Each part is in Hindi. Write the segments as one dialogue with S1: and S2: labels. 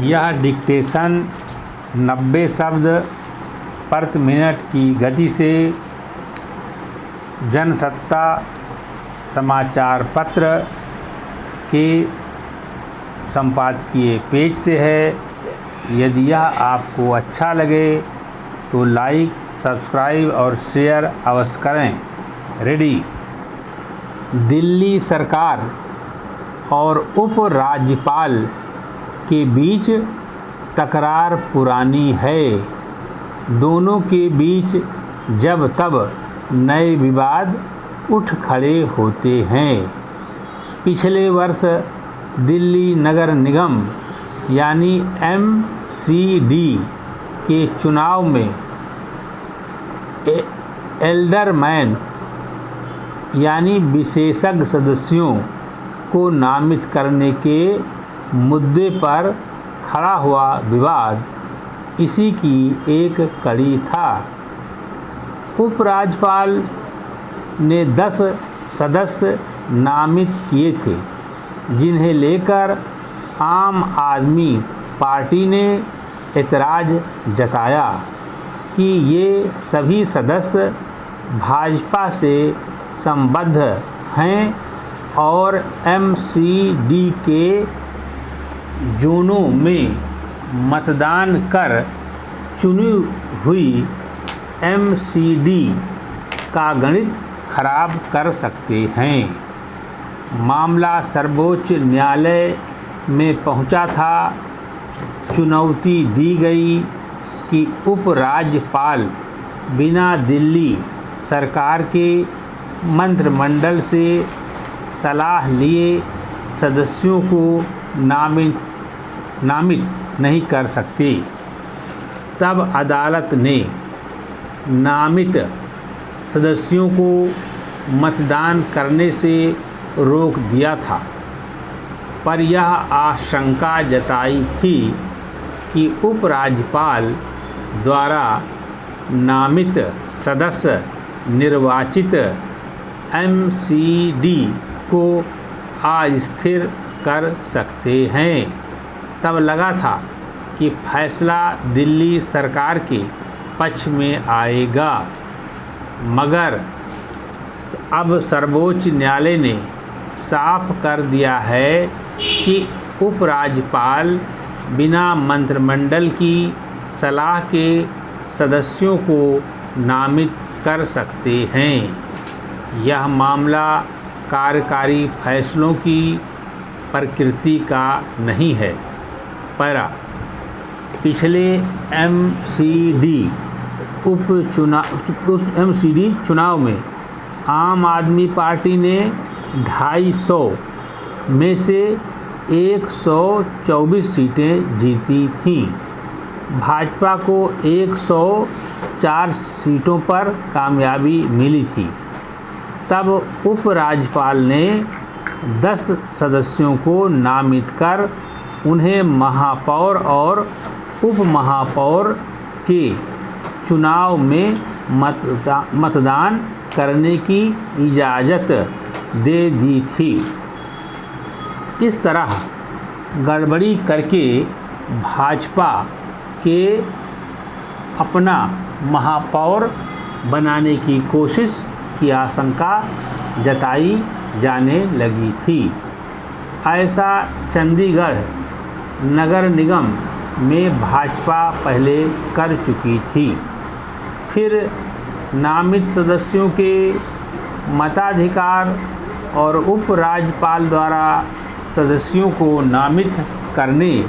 S1: यह डिक्टेशन 90 शब्द प्रति मिनट की गति से जनसत्ता समाचार पत्र के संपादकीय पेज से है। यदि यह आपको अच्छा लगे तो लाइक, सब्सक्राइब और शेयर अवश्य करें। रेडी। दिल्ली सरकार और उपराज्यपाल के बीच तकरार पुरानी है। दोनों के बीच जब तब नए विवाद उठ खड़े होते हैं। पिछले वर्ष दिल्ली नगर निगम यानी MCD के चुनाव में एल्डरमैन यानी विशेषज्ञ सदस्यों को नामित करने के मुद्दे पर खड़ा हुआ विवाद इसी की एक कड़ी था। उपराज्यपाल ने 10 सदस्य नामित किए थे, जिन्हें लेकर आम आदमी पार्टी ने ऐतराज़ जताया कि ये सभी सदस्य भाजपा से संबद्ध हैं और MCD के जोनों में मतदान कर चुनी हुई MCD का गणित खराब कर सकते हैं। मामला सर्वोच्च न्यायालय में पहुंचा था। चुनौती दी गई कि उपराज्यपाल बिना दिल्ली सरकार के मंत्रिमंडल से सलाह लिए सदस्यों को नामित नहीं कर सकते। तब अदालत ने नामित सदस्यों को मतदान करने से रोक दिया था, पर यह आशंका जताई थी कि उपराज्यपाल द्वारा नामित सदस्य निर्वाचित MCD को अस्थिर कर सकते हैं। तब लगा था कि फैसला दिल्ली सरकार के पक्ष में आएगा, मगर अब सर्वोच्च न्यायालय ने साफ कर दिया है कि उपराज्यपाल बिना मंत्रिमंडल की सलाह के सदस्यों को नामित कर सकते हैं। यह मामला कार्यकारी फैसलों की प्रकृति का नहीं है। पिछले MCD चुनाव में आम आदमी पार्टी ने 250 में से 124 सीटें जीती थीं। भाजपा को 104 सीटों पर कामयाबी मिली थी। तब उपराज्यपाल ने 10 सदस्यों को नामित कर उन्हें महापौर और उपमहापौर के चुनाव में मतदान करने की इजाज़त दे दी थी। इस तरह गड़बड़ी करके भाजपा के अपना महापौर बनाने की कोशिश की आशंका जताई जाने लगी थी। ऐसा चंडीगढ़ नगर निगम में भाजपा पहले कर चुकी थी। फिर नामित सदस्यों के मताधिकार और उपराज्यपाल द्वारा सदस्यों को नामित करने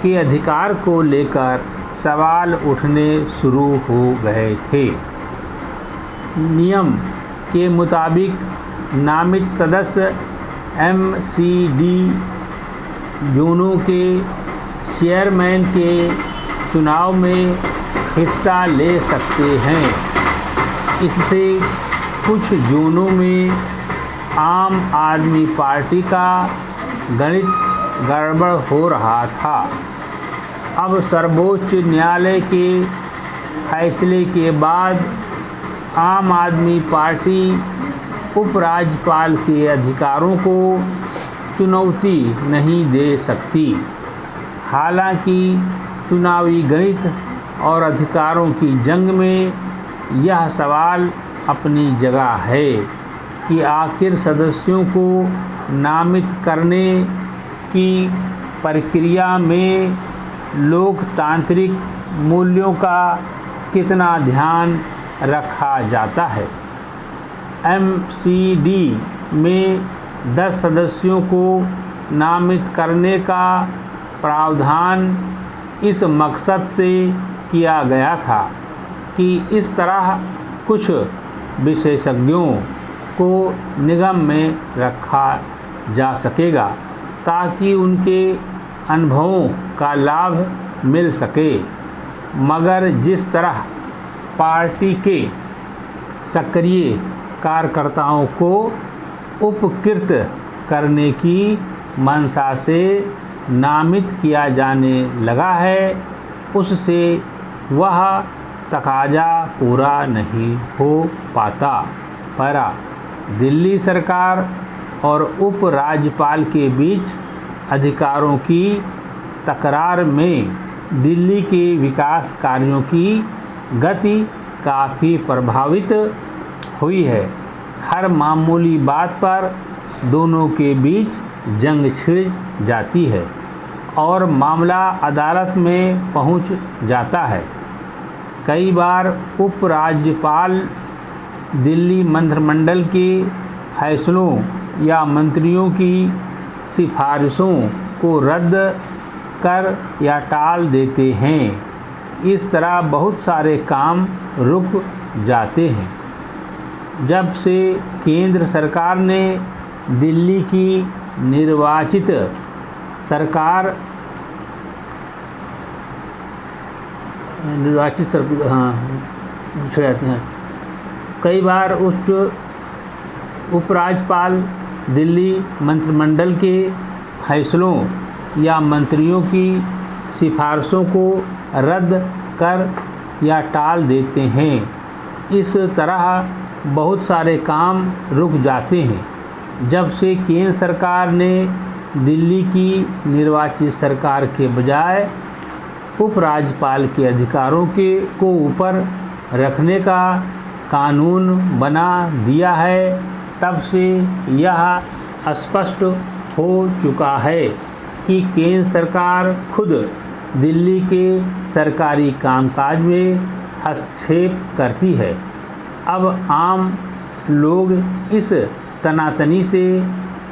S1: के अधिकार को लेकर सवाल उठने शुरू हो गए थे। नियम के मुताबिक नामित सदस्य MCD जोनों के चेयरमैन के चुनाव में हिस्सा ले सकते हैं। इससे कुछ जोनों में आम आदमी पार्टी का गणित गड़बड़ हो रहा था। अब सर्वोच्च न्यायालय के फैसले के बाद आम आदमी पार्टी उपराज्यपाल के अधिकारों को चुनौती नहीं दे सकती। हालांकि चुनावी गणित और अधिकारों की जंग में यह सवाल अपनी जगह है कि आखिर सदस्यों को नामित करने की प्रक्रिया में लोकतांत्रिक मूल्यों का कितना ध्यान रखा जाता है। एमसीडी में 10 सदस्यों को नामित करने का प्रावधान इस मकसद से किया गया था कि इस तरह कुछ विशेषज्ञों को निगम में रखा जा सकेगा ताकि उनके अनुभवों का लाभ मिल सके। मगर जिस तरह पार्टी के सक्रिय कार्यकर्ताओं को उपकृत करने की मंशा से नामित किया जाने लगा है, उससे वह तकाजा पूरा नहीं हो पाता। दिल्ली सरकार और उपराज्यपाल के बीच अधिकारों की तकरार में दिल्ली के विकास कार्यों की गति काफ़ी प्रभावित हुई है। हर मामूली बात पर दोनों के बीच जंग छिड़ जाती है और मामला अदालत में पहुंच जाता है। कई बार उपराज्यपाल दिल्ली मंत्रिमंडल के फैसलों या मंत्रियों की सिफारिशों को रद्द कर या टाल देते हैं। इस तरह बहुत सारे काम रुक जाते हैं। जब से केंद्र सरकार ने दिल्ली की निर्वाचित सरकार जाती हैं। कई बार उपराज्यपाल दिल्ली मंत्रिमंडल के फैसलों या मंत्रियों की सिफारिशों को रद्द कर या टाल देते हैं। इस तरह बहुत सारे काम रुक जाते हैं। जब से केंद्र सरकार ने दिल्ली की निर्वाचित सरकार के बजाय उपराज्यपाल के अधिकारों को ऊपर रखने का कानून बना दिया है, तब से यह स्पष्ट हो चुका है कि केंद्र सरकार खुद दिल्ली के सरकारी कामकाज में हस्तक्षेप करती है। अब आम लोग इस तनातनी से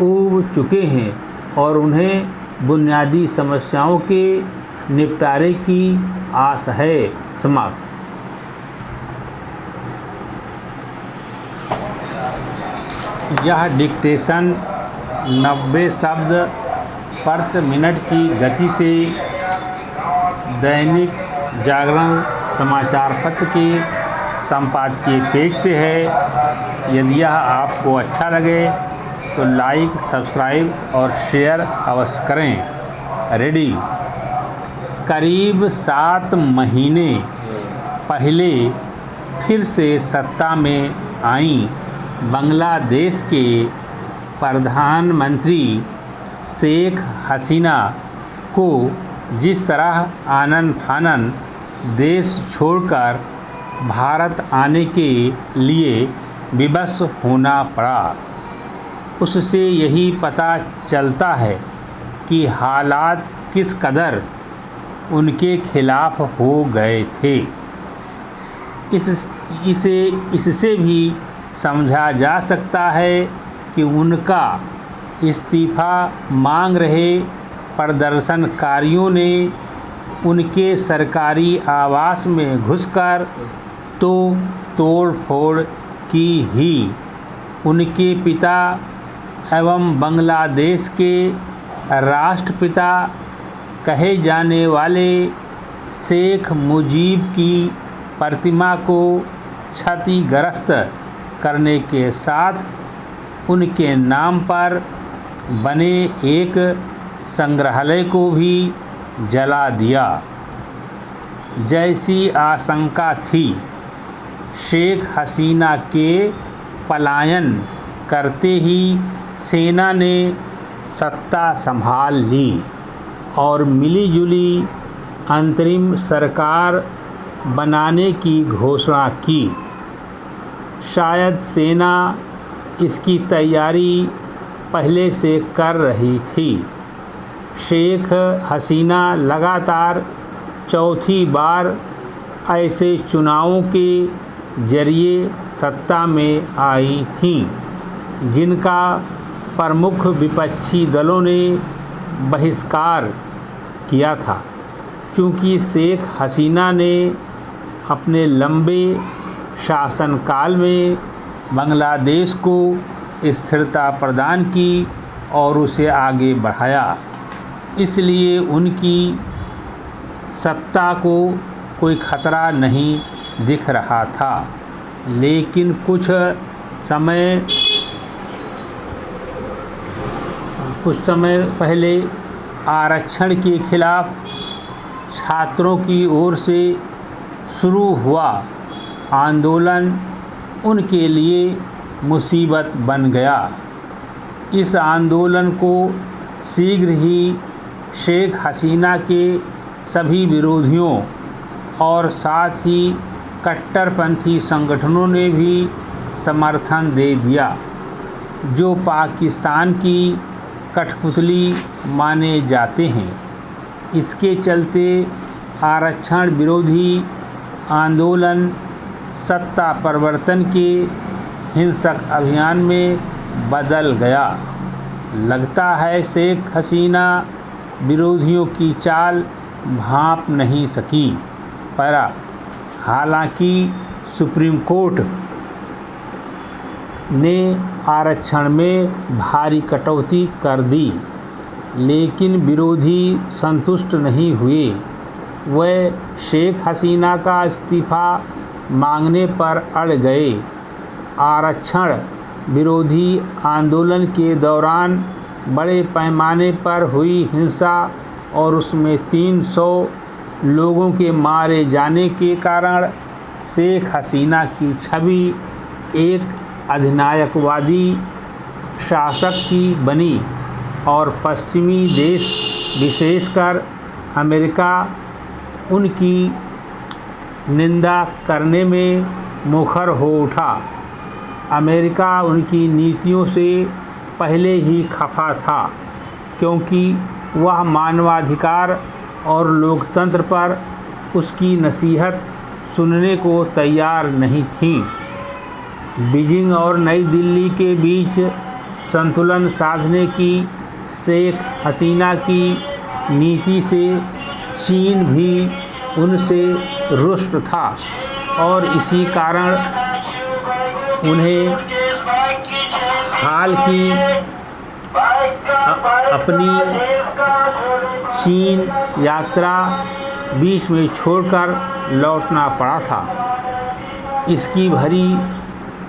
S1: ऊब चुके हैं और उन्हें बुनियादी समस्याओं के निपटारे की आस है। समाप्त। यह डिक्टेशन 90 शब्द प्रति मिनट की गति से दैनिक जागरण समाचार पत्र के संपादकीय पेज से है। यदि यह आपको अच्छा लगे तो लाइक, सब्सक्राइब और शेयर अवश्य करें। रेडी। करीब 7 महीने पहले फिर से सत्ता में आई बांग्लादेश के प्रधानमंत्री शेख हसीना को जिस तरह आनन फानन देश छोड़कर भारत आने के लिए विवश होना पड़ा, उससे यही पता चलता है कि हालात किस कदर उनके खिलाफ हो गए थे। इससे भी समझा जा सकता है कि उनका इस्तीफ़ा मांग रहे प्रदर्शनकारियों ने उनके सरकारी आवास में घुसकर तो तोड़-फोड़ की ही। उनके पिता एवं बांग्लादेश के राष्ट्रपिता कहे जाने वाले शेख मुजीब की प्रतिमा को क्षतिग्रस्त करने के साथ उनके नाम पर बने एक संग्रहालय को भी जला दिया। जैसी आशंका थी, शेख हसीना के पलायन करते ही सेना ने सत्ता संभाल ली और मिलीजुली अंतरिम सरकार बनाने की घोषणा की। शायद सेना इसकी तैयारी पहले से कर रही थी। शेख हसीना लगातार चौथी बार ऐसे चुनावों के जरिए सत्ता में आई थीं जिनका प्रमुख विपक्षी दलों ने बहिष्कार किया था। चूँकि शेख हसीना ने अपने लंबे शासनकाल में बांग्लादेश को स्थिरता प्रदान की और उसे आगे बढ़ाया, इसलिए उनकी सत्ता को कोई खतरा नहीं दिख रहा था। लेकिन कुछ समय पहले आरक्षण के खिलाफ छात्रों की ओर से शुरू हुआ आंदोलन उनके लिए मुसीबत बन गया। इस आंदोलन को शीघ्र ही शेख हसीना के सभी विरोधियों और साथ ही कट्टरपंथी संगठनों ने भी समर्थन दे दिया, जो पाकिस्तान की कठपुतली माने जाते हैं। इसके चलते आरक्षण विरोधी आंदोलन सत्ता परिवर्तन के हिंसक अभियान में बदल गया। लगता है शेख हसीना विरोधियों की चाल भांप नहीं सकी। पैरा हालांकि सुप्रीम कोर्ट ने आरक्षण में भारी कटौती कर दी, लेकिन विरोधी संतुष्ट नहीं हुए। वह शेख हसीना का इस्तीफा मांगने पर अड़ गए। आरक्षण विरोधी आंदोलन के दौरान बड़े पैमाने पर हुई हिंसा और उसमें 300 लोगों के मारे जाने के कारण शेख हसीना की छवि एक अधिनायकवादी शासक की बनी और पश्चिमी देश विशेषकर अमेरिका उनकी निंदा करने में मुखर हो उठा। अमेरिका उनकी नीतियों से पहले ही खफा था, क्योंकि वह मानवाधिकार और लोकतंत्र पर उसकी नसीहत सुनने को तैयार नहीं थी। बीजिंग और नई दिल्ली के बीच संतुलन साधने की शेख हसीना की नीति से चीन भी उनसे रुष्ट था और इसी कारण उन्हें हाल की अपनी चीन यात्रा बीच में छोड़कर लौटना पड़ा था। इसकी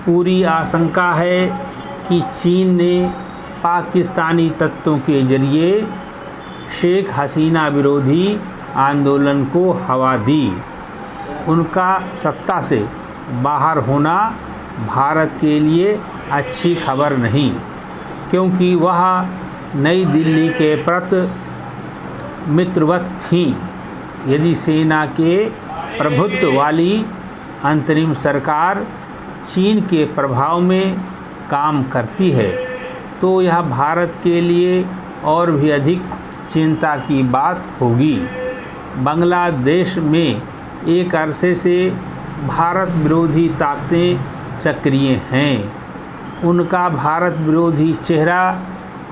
S1: पूरी आशंका है कि चीन ने पाकिस्तानी तत्वों के जरिए शेख हसीना विरोधी आंदोलन को हवा दी। उनका सत्ता से बाहर होना भारत के लिए अच्छी खबर नहीं, क्योंकि वह नई दिल्ली के प्रति मित्रवत थीं। यदि सेना के प्रभुत्व वाली अंतरिम सरकार चीन के प्रभाव में काम करती है, तो यह भारत के लिए और भी अधिक चिंता की बात होगी। बांग्लादेश में एक अरसे से भारत विरोधी ताकतें सक्रिय हैं। उनका भारत विरोधी चेहरा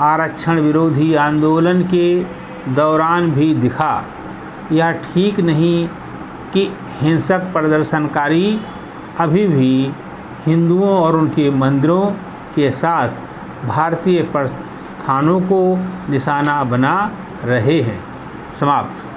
S1: आरक्षण विरोधी आंदोलन के दौरान भी दिखा। यह ठीक नहीं कि हिंसक प्रदर्शनकारी अभी भी हिंदुओं और उनके मंदिरों के साथ भारतीय प्रस्थानों को निशाना बना रहे हैं। समाप्त।